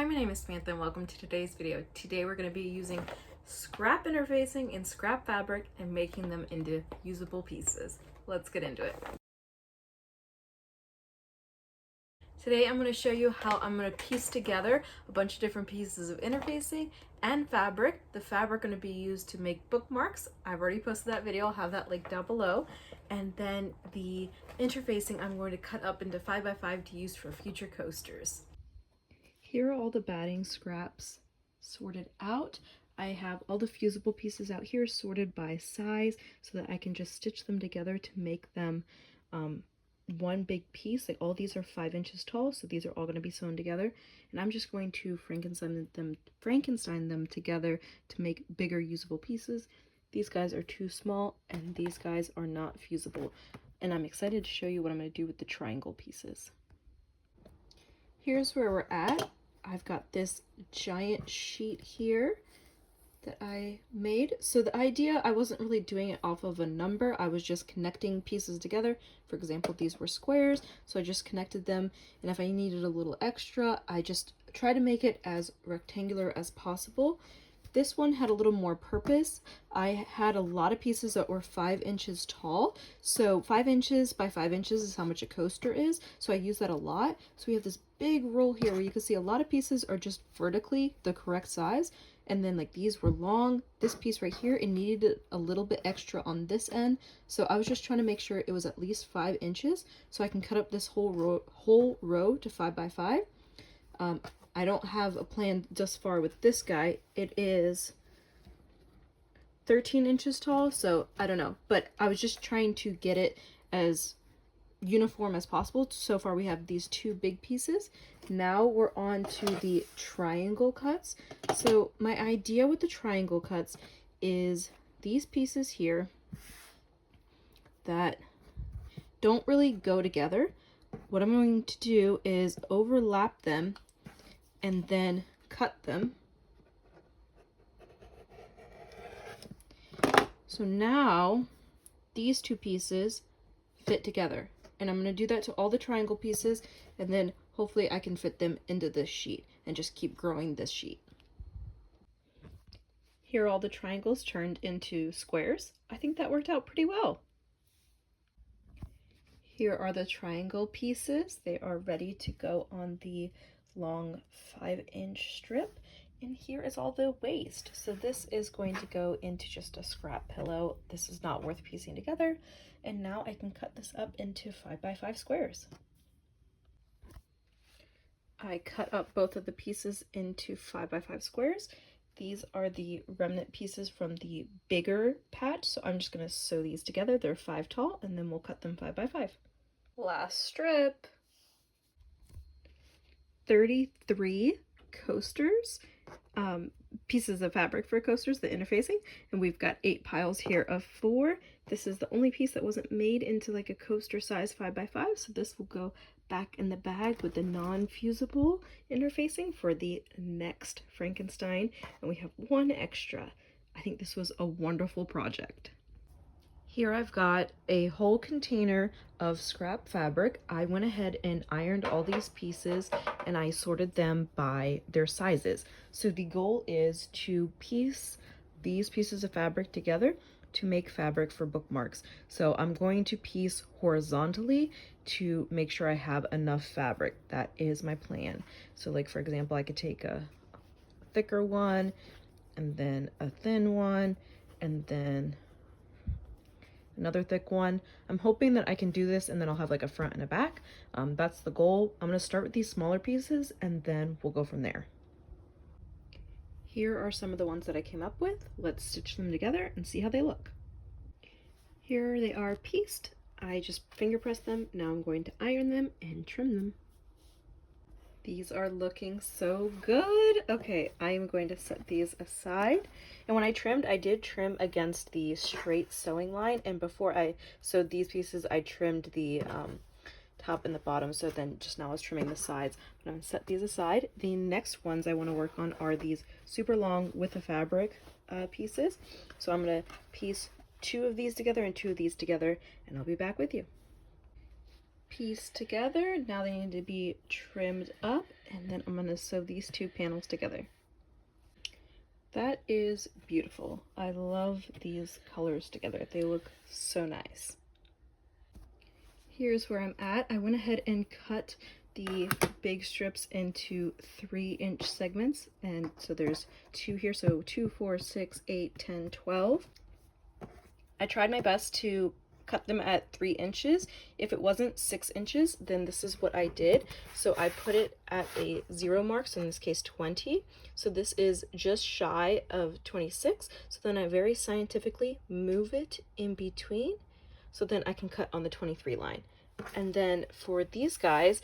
my name is Samantha and welcome to today's video. Today we're going to be using scrap interfacing and scrap fabric and making them into usable pieces. Let's get into it. Today I'm going to show you how I'm going to piece together a bunch of different pieces of interfacing and fabric. The fabric going to be used to make bookmarks. I've already posted that video. I'll have that link down below. And then the interfacing I'm going to cut up into 5x5 to use for future coasters. Here are all the batting scraps sorted out. I have all the fusible pieces out here sorted by size so that I can just stitch them together to make them one big piece. Like all these are 5 inches tall, so these are all going to be sewn together. And I'm just going to Frankenstein them together to make bigger usable pieces. These guys are too small and these guys are not fusible. And I'm excited to show you what I'm going to do with the triangle pieces. Here's where we're at. I've got this giant sheet here that I made. So the idea, I wasn't really doing it off of a number. I was just connecting pieces together. For example, these were squares, so I just connected them. And if I needed a little extra, I just try to make it as rectangular as possible. This one had a little more purpose. I had a lot of pieces that were 5 inches tall. So 5 inches by 5 inches is how much a coaster is. So I use that a lot. So we have this big roll here where you can see a lot of pieces are just vertically the correct size. And then like these were long. This piece right here, it needed a little bit extra on this end. So I was just trying to make sure it was at least 5 inches so I can cut up this whole row to 5 by 5. I don't have a plan thus far with this guy. It is 13 inches tall, so I don't know. But I was just trying to get it as uniform as possible. So far we have these 2 big pieces. Now we're on to the triangle cuts. So my idea with the triangle cuts is these pieces here that don't really go together. What I'm going to do is overlap them and then cut them. So now these 2 pieces fit together. And I'm going to do that to all the triangle pieces, and then hopefully I can fit them into this sheet and just keep growing this sheet. Here are all the triangles turned into squares. I think that worked out pretty well. Here are the triangle pieces. They are ready to go on the long 5-inch strip. And here is all the waste. So this is going to go into just a scrap pillow. This is not worth piecing together. And now I can cut this up into 5 by 5 squares. I cut up both of the pieces into 5 by 5 squares. These are the remnant pieces from the bigger patch. So I'm just going to sew these together. They're 5 tall, and then we'll cut them 5 by 5. Last strip. 33 coasters, pieces of fabric for coasters, the interfacing, and we've got 8 piles here of 4. This is the only piece that wasn't made into like a coaster size 5 by 5, so this will go back in the bag with the non-fusible interfacing for the next Frankenstein, and we have 1 extra. I think this was a wonderful project. Here I've got a whole container of scrap fabric. I went ahead and ironed all these pieces and I sorted them by their sizes. So the goal is to piece these pieces of fabric together to make fabric for bookmarks. So I'm going to piece horizontally to make sure I have enough fabric. That is my plan. So like for example, I could take a thicker one and then a thin one and then another thick one. I'm hoping that I can do this and then I'll have like a front and a back. That's the goal. I'm going to start with these smaller pieces and then we'll go from there. Here are some of the ones that I came up with. Let's stitch them together and see how they look. Here they are pieced. I just finger pressed them. Now I'm going to iron them and trim them. These are looking so good. Okay, I am going to set these aside. And when I trimmed, I did trim against the straight sewing line. And before I sewed these pieces, I trimmed the top and the bottom. So then just now I was trimming the sides. But I'm going to set these aside. The next ones I want to work on are these super long with the fabric pieces. So I'm going to piece 2 of these together and 2 of these together, and I'll be back with you. pieced together. Now they need to be trimmed up, and then I'm going to sew these two panels together. That is beautiful. I love these colors together. They look so nice. Here's where I'm at. I went ahead and cut the big strips into 3-inch segments, and so there's 2 here, so 2, 4, 6, 8, 10, 12. I tried my best to cut them at 3 inches. If it wasn't 6 inches, then this is what I did. So I put it at a 0 mark, so in this case 20. So this is just shy of 26. So then I very scientifically move it in between, so then I can cut on the 23 line. And then for these guys,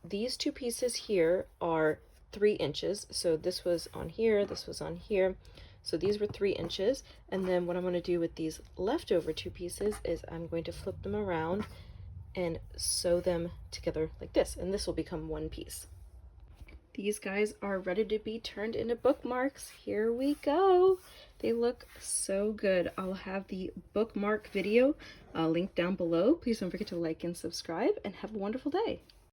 these two pieces here are 3 inches. So this was on here, this was on here. So these were 3 inches. And then what I'm going to do with these leftover 2 pieces is I'm going to flip them around and sew them together like this. And this will become 1 piece. These guys are ready to be turned into bookmarks. Here we go. They look so good. I'll have the bookmark video linked down below. Please don't forget to like and subscribe, and have a wonderful day.